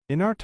In our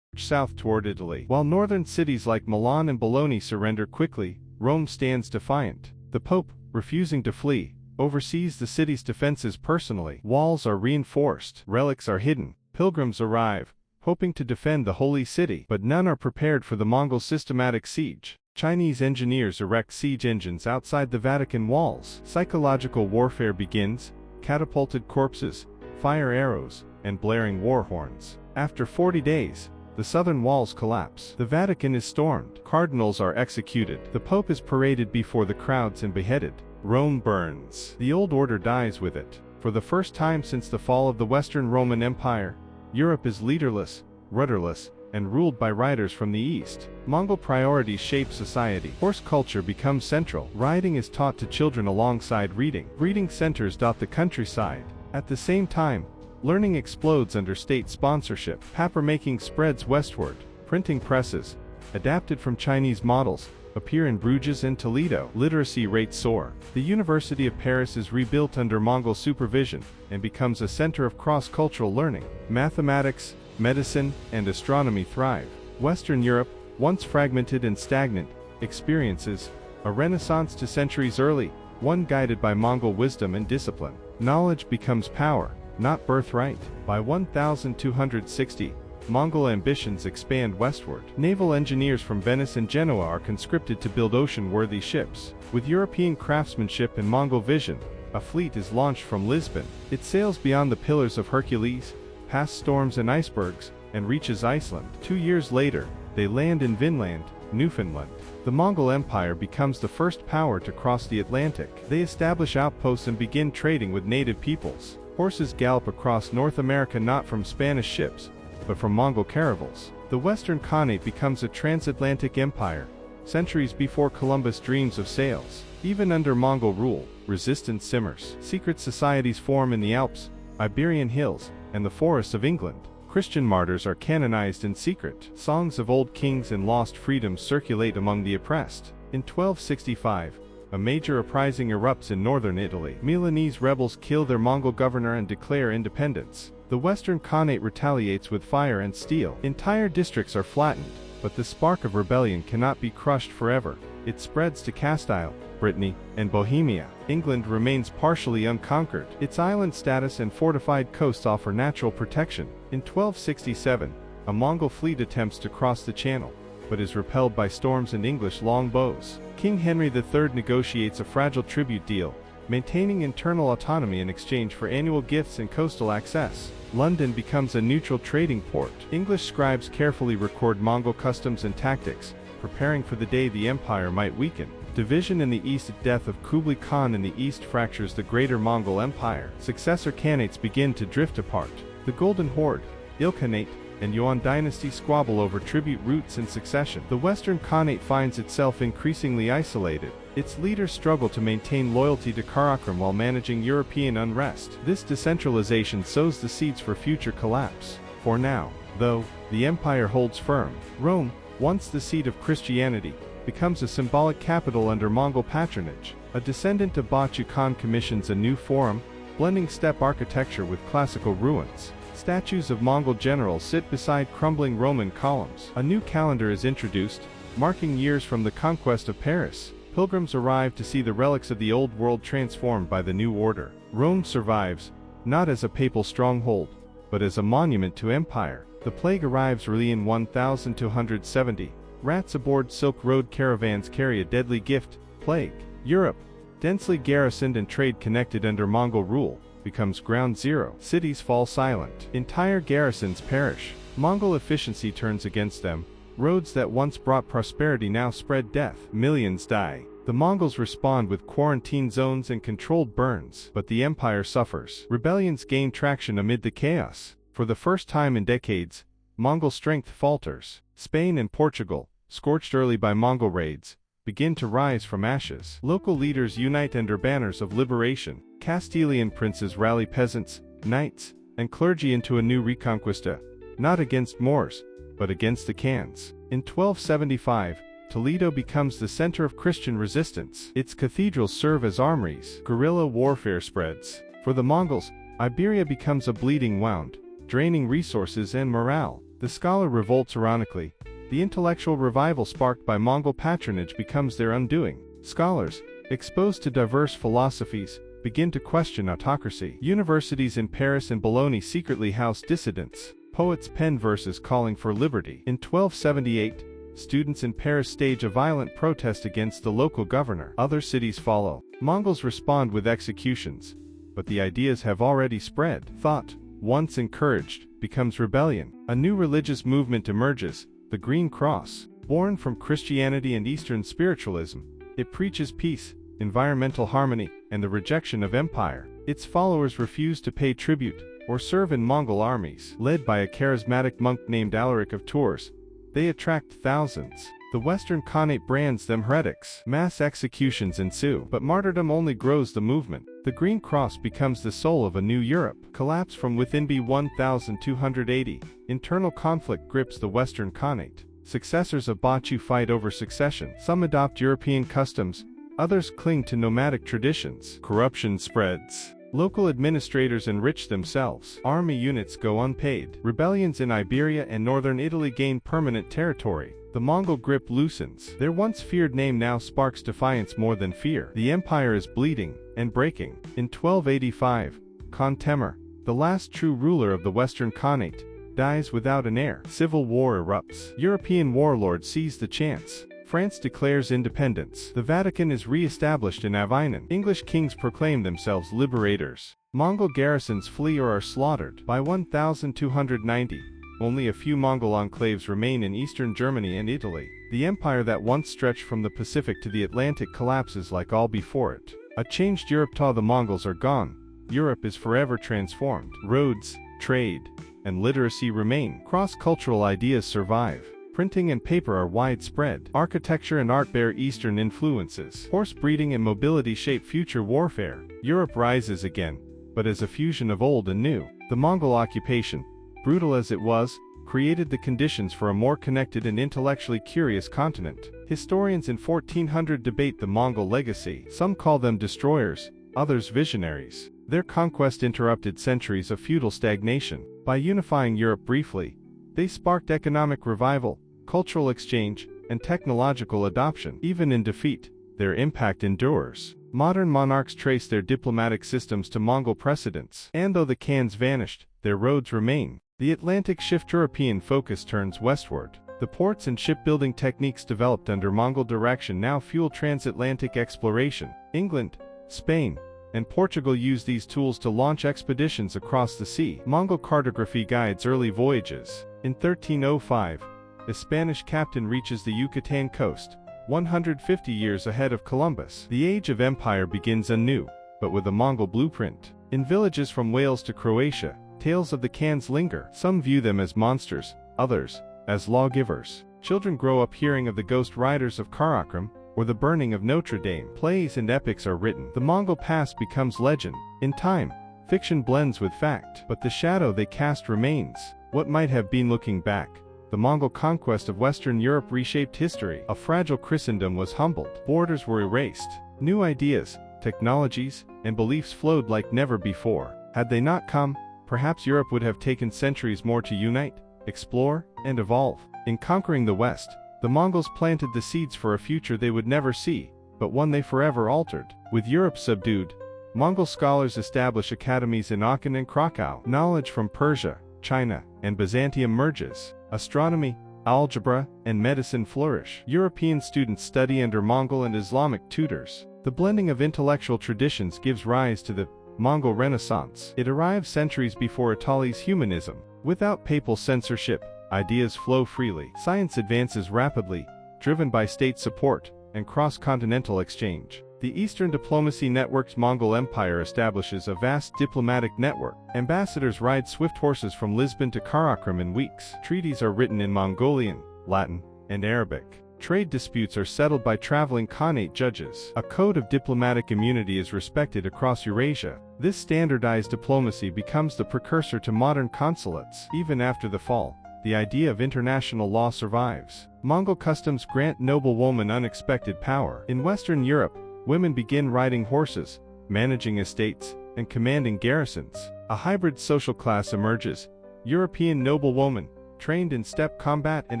south toward Italy. While northern cities like Milan and Bologna surrender quickly, Rome stands defiant. The Pope, refusing to flee, oversees the city's defenses personally. Walls are reinforced, relics are hidden, pilgrims arrive, hoping to defend the Holy City, but none are prepared for the Mongol systematic siege. Chinese engineers erect siege engines outside the Vatican walls. Psychological warfare begins, catapulted corpses, fire arrows, and blaring war horns. After 40 days, the southern walls collapse. The Vatican is stormed. Cardinals are executed. The Pope is paraded before the crowds and beheaded. Rome burns. The old order dies with it. For the first time since the fall of the Western Roman Empire, Europe is leaderless, rudderless, and ruled by riders from the east. Mongol priorities shape society. Horse culture becomes central. Riding is taught to children alongside reading. Breeding centers dot the countryside. At the same time, learning explodes under state sponsorship. Papermaking spreads westward. Printing presses, adapted from Chinese models, appear in Bruges and Toledo. Literacy rates soar. The University of Paris is rebuilt under Mongol supervision and becomes a center of cross-cultural learning. Mathematics, medicine, and astronomy thrive. Western Europe, once fragmented and stagnant, experiences a renaissance 2 centuries early, one guided by Mongol wisdom and discipline. Knowledge becomes power, not birthright. By 1260, Mongol ambitions expand westward. Naval engineers from Venice and Genoa are conscripted to build ocean-worthy ships. With European craftsmanship and Mongol vision, a fleet is launched from Lisbon. It sails beyond the Pillars of Hercules, past storms and icebergs, and reaches Iceland. 2 years later, they land in Vinland, Newfoundland. The Mongol Empire becomes the first power to cross the Atlantic. They establish outposts and begin trading with native peoples. Horses gallop across North America not from Spanish ships, but from Mongol caravels. The Western Khanate becomes a transatlantic empire, centuries before Columbus dreams of sails. Even under Mongol rule, resistance simmers. Secret societies form in the Alps, Iberian hills, and the forests of England. Christian martyrs are canonized in secret. Songs of old kings and lost freedoms circulate among the oppressed. In 1265, a major uprising erupts in northern Italy. Milanese rebels kill their Mongol governor and declare independence. The Western Khanate retaliates with fire and steel. Entire districts are flattened, but the spark of rebellion cannot be crushed forever. It spreads to Castile, Brittany, and Bohemia. England remains partially unconquered. Its island status and fortified coasts offer natural protection. In 1267, a Mongol fleet attempts to cross the Channel, but is repelled by storms and English longbows. King Henry III negotiates a fragile tribute deal, maintaining internal autonomy in exchange for annual gifts and coastal access. London becomes a neutral trading port. English scribes carefully record Mongol customs and tactics, preparing for the day the empire might weaken. Division in the east. Death of Kublai Khan in the east fractures the greater Mongol Empire. Successor Khanates begin to drift apart. The Golden Horde, Ilkhanate, and Yuan dynasty squabble over tribute routes and succession. The Western Khanate finds itself increasingly isolated. Its leaders struggle to maintain loyalty to Karakorum while managing European unrest. This decentralization sows the seeds for future collapse. For now, though, the empire holds firm. Rome, once the seat of Christianity, becomes a symbolic capital under Mongol patronage. A descendant of Bachu Khan commissions a new forum, blending steppe architecture with classical ruins. Statues of Mongol generals sit beside crumbling Roman columns. A new calendar is introduced, marking years from the conquest of Paris. Pilgrims arrive to see the relics of the old world transformed by the new order. Rome survives, not as a papal stronghold, but as a monument to empire. The plague arrives early in 1270. Rats aboard Silk Road caravans carry a deadly gift, plague. Europe, densely garrisoned and trade connected under Mongol rule, becomes ground zero. Cities fall silent. Entire garrisons perish. Mongol efficiency turns against them. Roads that once brought prosperity now spread death. Millions die. The Mongols respond with quarantine zones and controlled burns, but the empire suffers. Rebellions gain traction amid the chaos. For the first time in decades, Mongol strength falters. Spain and Portugal, scorched early by Mongol raids, begin to rise from ashes. Local leaders unite under banners of liberation. Castilian princes rally peasants, knights, and clergy into a new reconquista, not against Moors, but against the Khans. In 1275, Toledo becomes the center of Christian resistance. Its cathedrals serve as armories. Guerrilla warfare spreads. For the Mongols, Iberia becomes a bleeding wound, draining resources and morale. The scholar revolts ironically. The intellectual revival sparked by Mongol patronage becomes their undoing. Scholars, exposed to diverse philosophies, begin to question autocracy. Universities in Paris and Bologna secretly house dissidents. Poets pen verses calling for liberty. In 1278, students in Paris stage a violent protest against the local governor. Other cities follow. Mongols respond with executions, but the ideas have already spread. Thought, once encouraged, becomes rebellion. A new religious movement emerges, the Green Cross. Born from Christianity and Eastern spiritualism, it preaches peace, environmental harmony, and the rejection of empire. Its followers refuse to pay tribute or serve in Mongol armies. Led by a charismatic monk named Alaric of Tours, they attract thousands. The Western Khanate brands them heretics. Mass executions ensue, but martyrdom only grows the movement. The Green Cross becomes the soul of a new Europe. Collapse from within. B. 1280. Internal conflict grips the Western Khanate. Successors of Bachu fight over succession. Some adopt European customs, others cling to nomadic traditions. Corruption spreads. Local administrators enrich themselves. Army units go unpaid. Rebellions in Iberia and northern Italy gain permanent territory. The Mongol grip loosens. Their once feared name now sparks defiance more than fear. The empire is bleeding and breaking. In 1285, Khan Temur, the last true ruler of the Western Khanate, dies without an heir. Civil war erupts. European warlords seize the chance. France declares independence. The Vatican is re-established in Avignon. English kings proclaim themselves liberators. Mongol garrisons flee or are slaughtered. By 1290, only a few Mongol enclaves remain in eastern Germany and Italy. The empire that once stretched from the Pacific to the Atlantic collapses like all before it. A changed Europe. The Mongols are gone. Europe is forever transformed. Roads, trade, and literacy remain. Cross-cultural ideas survive. Printing and paper are widespread. Architecture and art bear Eastern influences. Horse breeding and mobility shape future warfare. Europe rises again, but as a fusion of old and new. The Mongol occupation, brutal as it was, created the conditions for a more connected and intellectually curious continent. Historians in 1400 debate the Mongol legacy. Some call them destroyers, others visionaries. Their conquest interrupted centuries of feudal stagnation. By unifying Europe briefly, they sparked economic revival, cultural exchange, and technological adoption. Even in defeat, their impact endures. Modern monarchs trace their diplomatic systems to Mongol precedents. And though the Khans vanished, their roads remain. The Atlantic shift. European focus turns westward. The ports and shipbuilding techniques developed under Mongol direction now fuel transatlantic exploration. England, Spain, and Portugal used these tools to launch expeditions across the sea. Mongol cartography guides early voyages. In 1305, a Spanish captain reaches the Yucatan coast, 150 years ahead of Columbus. The age of empire begins anew, but with a Mongol blueprint. In villages from Wales to Croatia, tales of the Khans linger. Some view them as monsters, others as lawgivers. Children grow up hearing of the ghost riders of Karakoram, or the burning of Notre Dame. Plays and epics are written. The Mongol past becomes legend. In time, fiction blends with fact, but the shadow they cast remains. What might have been. Looking back, the Mongol conquest of Western Europe reshaped history. A fragile Christendom was humbled. Borders were erased. New ideas, technologies, and beliefs flowed like never before. Had they not come, perhaps Europe would have taken centuries more to unite, explore, and evolve. In conquering the West, the Mongols planted the seeds for a future they would never see, but one they forever altered. With Europe subdued, Mongol scholars establish academies in Aachen and Krakow. Knowledge from Persia, China, and Byzantium merges. Astronomy, algebra, and medicine flourish. European students study under Mongol and Islamic tutors. The blending of intellectual traditions gives rise to the Mongol Renaissance. It arrives centuries before Italy's humanism. Without papal censorship, ideas flow freely. Science advances rapidly, driven by state support and cross-continental exchange. The Eastern Diplomacy Network's Mongol Empire establishes a vast diplomatic network. Ambassadors ride swift horses from Lisbon to Karakoram in weeks. Treaties are written in Mongolian, Latin, and Arabic. Trade disputes are settled by traveling Khanate judges. A code of diplomatic immunity is respected across Eurasia. This standardized diplomacy becomes the precursor to modern consulates. Even after the fall, the idea of international law survives. Mongol customs grant noblewomen unexpected power. In Western Europe, women begin riding horses, managing estates, and commanding garrisons. A hybrid social class emerges. European noblewomen, trained in steppe combat and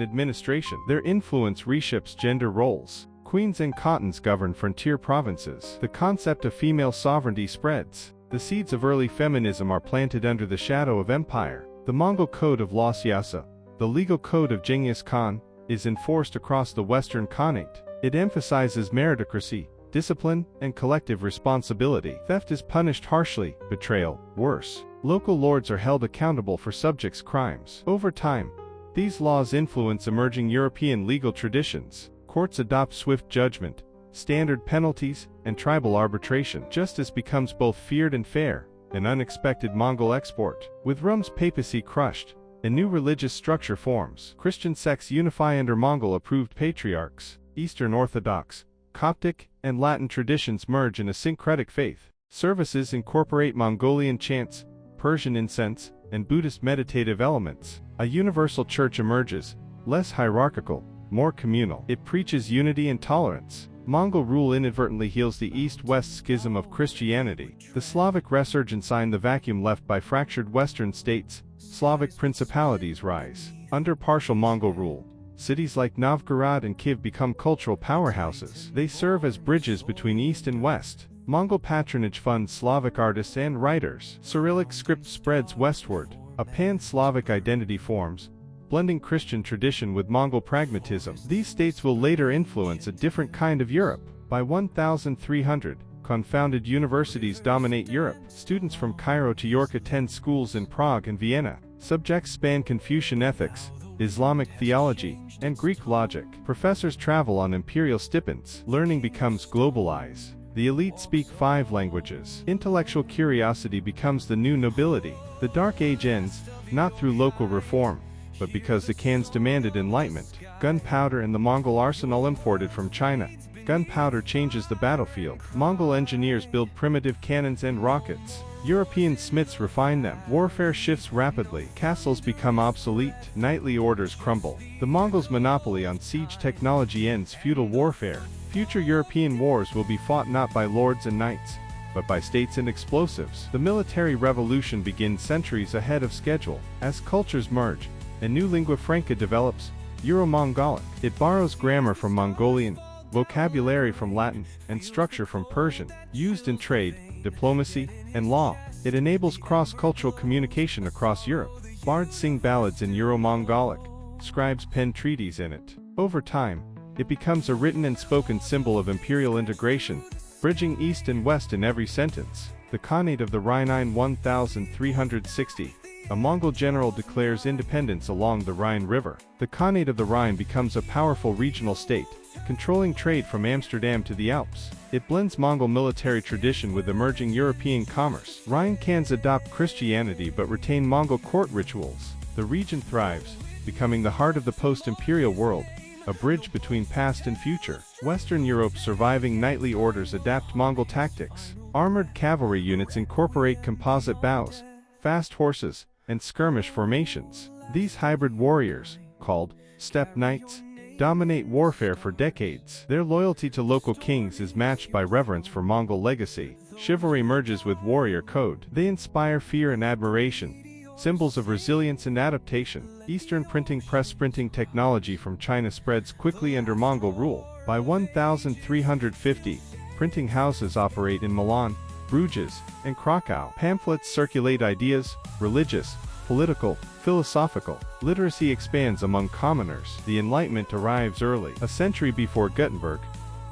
administration. Their influence reshapes gender roles. Queens and Khatans govern frontier provinces. The concept of female sovereignty spreads. The seeds of early feminism are planted under the shadow of empire. The Mongol code of law siyasa, the legal code of Genghis Khan, is enforced across the Western Khanate. It emphasizes meritocracy, discipline, and collective responsibility. Theft is punished harshly, betrayal, worse. Local lords are held accountable for subjects' crimes. Over time, these laws influence emerging European legal traditions. Courts adopt swift judgment, standard penalties, and tribal arbitration. Justice becomes both feared and fair, an unexpected Mongol export. With Rome's papacy crushed, a new religious structure forms. Christian sects unify under Mongol-approved patriarchs. Eastern Orthodox, Coptic, and Latin traditions merge in a syncretic faith. Services incorporate Mongolian chants, Persian incense, and Buddhist meditative elements. A universal church emerges, less hierarchical, more communal. It preaches unity and tolerance. Mongol rule inadvertently heals the East-West schism of Christianity. The Slavic resurgence in the vacuum left by fractured Western states. Slavic principalities rise. Under partial Mongol rule, cities like Novgorod and Kiev become cultural powerhouses. They serve as bridges between East and West. Mongol patronage funds Slavic artists and writers. Cyrillic script spreads westward. A pan-Slavic identity forms, blending Christian tradition with Mongol pragmatism. These states will later influence a different kind of Europe. By 1300, confounded universities dominate Europe. Students from Cairo to York attend schools in Prague and Vienna. Subjects span Confucian ethics, Islamic theology, and Greek logic. Professors travel on imperial stipends. Learning becomes globalized. The elite speak 5 languages. Intellectual curiosity becomes the new nobility. The Dark Age ends, not through local reform, but because the Khans demanded enlightenment. Gunpowder and the Mongol arsenal imported from China. Gunpowder changes the battlefield. Mongol engineers build primitive cannons and rockets. European smiths refine them. Warfare shifts rapidly. Castles become obsolete. Knightly orders crumble. The Mongols' monopoly on siege technology ends feudal warfare. Future European wars will be fought not by lords and knights, but by states and explosives. The military revolution begins centuries ahead of schedule. As cultures merge, a new lingua franca develops, Euro-Mongolic. It borrows grammar from Mongolian, vocabulary from Latin, and structure from Persian. Used in trade, diplomacy, and law, it enables cross-cultural communication across Europe. Bards sing ballads in Euro-Mongolic, scribes pen treaties in it. Over time, it becomes a written and spoken symbol of imperial integration, bridging East and West in every sentence. The Khanate of the Rhine in 1360. A Mongol general declares independence along the Rhine River. The Khanate of the Rhine becomes a powerful regional state, controlling trade from Amsterdam to the Alps. It blends Mongol military tradition with emerging European commerce. Rhine Khans adopt Christianity but retain Mongol court rituals. The region thrives, becoming the heart of the post-imperial world, a bridge between past and future. Western Europe's surviving knightly orders adapt Mongol tactics. Armored cavalry units incorporate composite bows, fast horses, and skirmish formations. These hybrid warriors, called steppe knights, dominate warfare for decades. Their loyalty to local kings is matched by reverence for Mongol legacy. Chivalry merges with warrior code. They inspire fear and admiration, symbols of resilience and adaptation. Eastern printing press printing technology from China spreads quickly under Mongol rule. By 1350, printing houses operate in Milan, Bruges, and Krakow. Pamphlets circulate ideas, religious, political, philosophical. Literacy expands among commoners. The Enlightenment arrives early. A century before Gutenberg,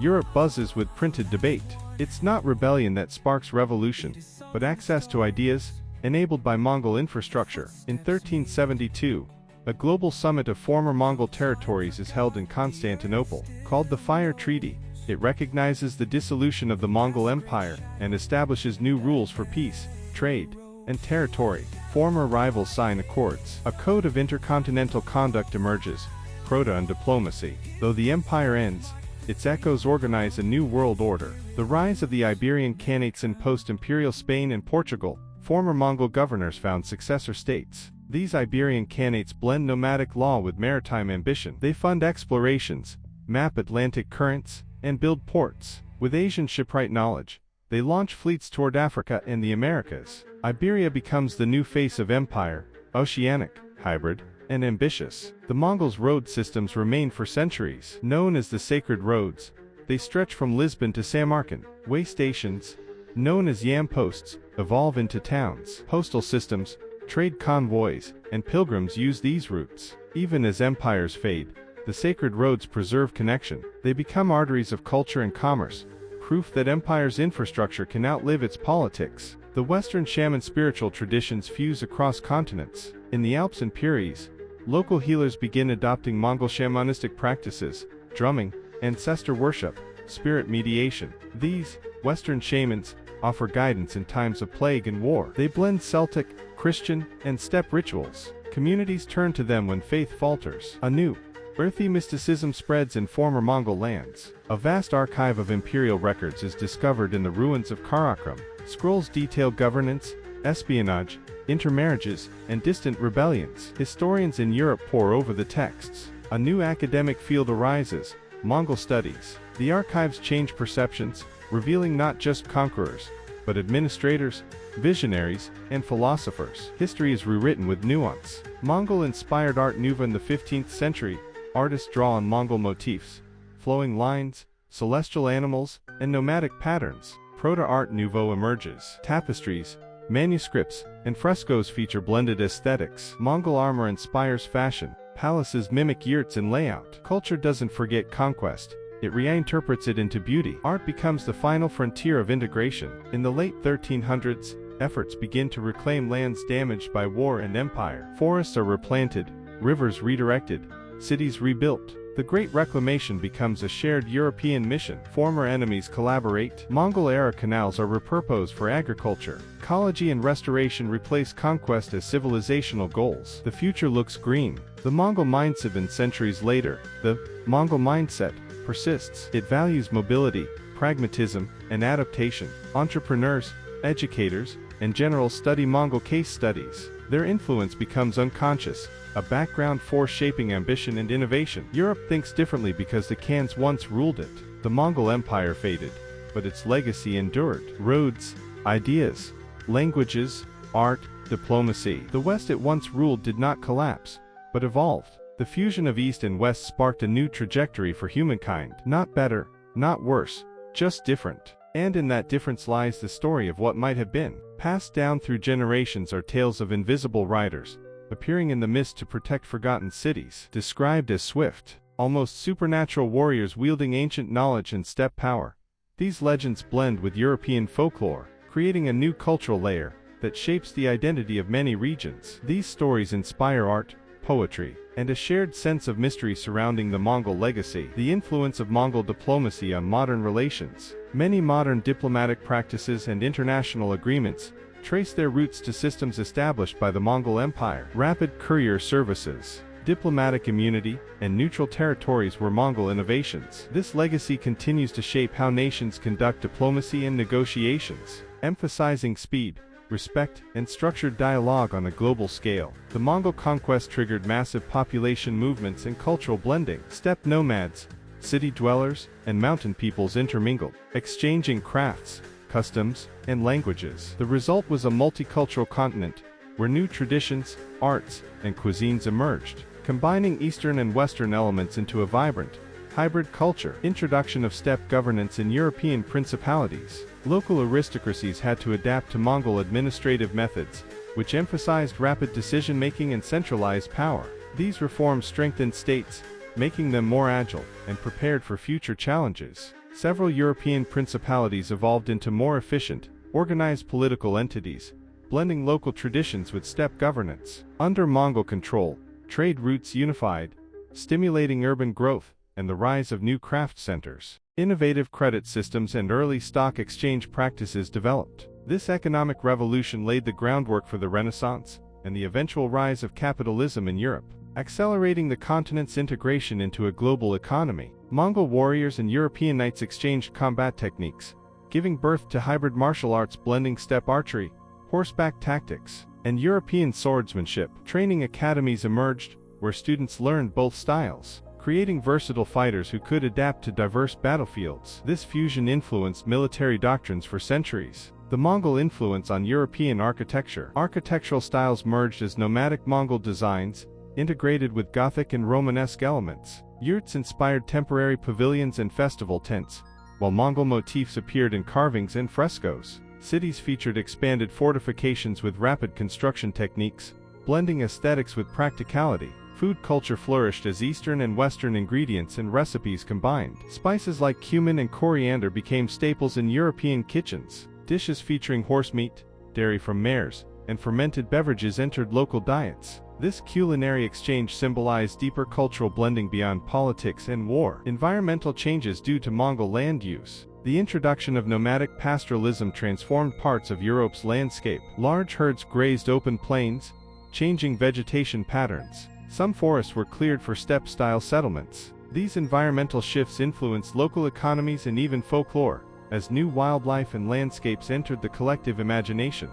Europe buzzes with printed debate. It's not rebellion that sparks revolution, but access to ideas, enabled by Mongol infrastructure. In 1372, a global summit of former Mongol territories is held in Constantinople. Called the Fire Treaty, it recognizes the dissolution of the Mongol Empire and establishes new rules for peace, trade, and territory. Former rivals sign accords. A code of intercontinental conduct emerges, proto diplomacy. Though the empire ends, its echoes organize a new world order. The rise of the Iberian Khanates in post-imperial Spain and Portugal. Former Mongol governors found successor states. These Iberian Khanates blend nomadic law with maritime ambition. They fund explorations, map Atlantic currents, and build ports. With Asian shipwright knowledge, they launch fleets toward Africa and the Americas. Iberia becomes the new face of empire, oceanic, hybrid, and ambitious. The Mongols' road systems remained for centuries. Known as the Sacred Roads, they stretch from Lisbon to Samarkand. Way stations, known as yam posts, evolve into towns. Postal systems, trade convoys, and pilgrims use these routes. Even as empires fade, the sacred roads preserve connection. They become arteries of culture and commerce, proof that empire's infrastructure can outlive its politics. The Western shaman spiritual traditions fuse across continents. In the Alps and Pyrenees, local healers begin adopting Mongol shamanistic practices, drumming, ancestor worship, spirit mediation. These Western shamans offer guidance in times of plague and war. They blend Celtic, Christian, and steppe rituals. Communities turn to them when faith falters. A new, earthy mysticism spreads in former Mongol lands. A vast archive of imperial records is discovered in the ruins of Karakorum. Scrolls detail governance, espionage, intermarriages, and distant rebellions. Historians in Europe pore over the texts. A new academic field arises, Mongol studies. The archives change perceptions, revealing not just conquerors, but administrators, visionaries, and philosophers. History is rewritten with nuance. Mongol-inspired Art Nouveau in the 15th century, artists draw on Mongol motifs, flowing lines, celestial animals, and nomadic patterns. Proto-Art Nouveau emerges. Tapestries, manuscripts, and frescoes feature blended aesthetics. Mongol armor inspires fashion. Palaces mimic yurts in layout. Culture doesn't forget conquest. It reinterprets it into beauty. Art becomes the final frontier of integration. In the late 1300s, efforts begin to reclaim lands damaged by war and empire. Forests are replanted, rivers redirected, cities rebuilt. The Great Reclamation becomes a shared European mission. Former enemies collaborate. Mongol-era canals are repurposed for agriculture. Ecology and restoration replace conquest as civilizational goals. The future looks green. The Mongol mindset centuries later, the Mongol mindset persists. It values mobility, pragmatism, and adaptation. Entrepreneurs, educators, and generals study Mongol case studies. Their influence becomes unconscious, a background force shaping ambition and innovation. Europe thinks differently because the Khans once ruled it. The Mongol Empire faded, but its legacy endured. Roads, ideas, languages, art, diplomacy. The West it once ruled did not collapse, but evolved. The fusion of East and West sparked a new trajectory for humankind. Not better, not worse, just different. And in that difference lies the story of what might have been. Passed down through generations are tales of invisible riders, appearing in the mist to protect forgotten cities. Described as swift, almost supernatural warriors wielding ancient knowledge and steppe power. These legends blend with European folklore, creating a new cultural layer that shapes the identity of many regions. These stories inspire art, poetry, and a shared sense of mystery surrounding the Mongol legacy. The influence of Mongol diplomacy on modern relations. Many modern diplomatic practices and international agreements trace their roots to systems established by the Mongol Empire. Rapid courier services, diplomatic immunity, and neutral territories were Mongol innovations. This legacy continues to shape how nations conduct diplomacy and negotiations, emphasizing speed, respect, and structured dialogue on a global scale. The Mongol conquest triggered massive population movements and cultural blending. Steppe nomads, city dwellers, and mountain peoples intermingled, exchanging crafts, customs, and languages. The result was a multicultural continent, where new traditions, arts, and cuisines emerged, combining Eastern and Western elements into a vibrant, hybrid culture. Introduction of steppe governance in European principalities. Local aristocracies had to adapt to Mongol administrative methods, which emphasized rapid decision-making and centralized power. These reforms strengthened states, making them more agile and prepared for future challenges. Several European principalities evolved into more efficient, organized political entities, blending local traditions with steppe governance. Under Mongol control, trade routes unified, stimulating urban growth and the rise of new craft centers. Innovative credit systems and early stock exchange practices developed. This economic revolution laid the groundwork for the Renaissance and the eventual rise of capitalism in Europe, accelerating the continent's integration into a global economy. Mongol warriors and European knights exchanged combat techniques, giving birth to hybrid martial arts blending steppe archery, horseback tactics, and European swordsmanship. Training academies emerged, where students learned both styles, creating versatile fighters who could adapt to diverse battlefields. This fusion influenced military doctrines for centuries. The Mongol influence on European architecture. Architectural styles merged as nomadic Mongol designs, integrated with Gothic and Romanesque elements. Yurts inspired temporary pavilions and festival tents, while Mongol motifs appeared in carvings and frescoes. Cities featured expanded fortifications with rapid construction techniques, blending aesthetics with practicality. Food culture flourished as Eastern and Western ingredients and recipes combined. Spices like cumin and coriander became staples in European kitchens. Dishes featuring horse meat, dairy from mares, and fermented beverages entered local diets. This culinary exchange symbolized deeper cultural blending beyond politics and war. Environmental changes due to Mongol land use. The introduction of nomadic pastoralism transformed parts of Europe's landscape. Large herds grazed open plains, changing vegetation patterns. Some forests were cleared for steppe-style settlements. These environmental shifts influenced local economies and even folklore, as new wildlife and landscapes entered the collective imagination.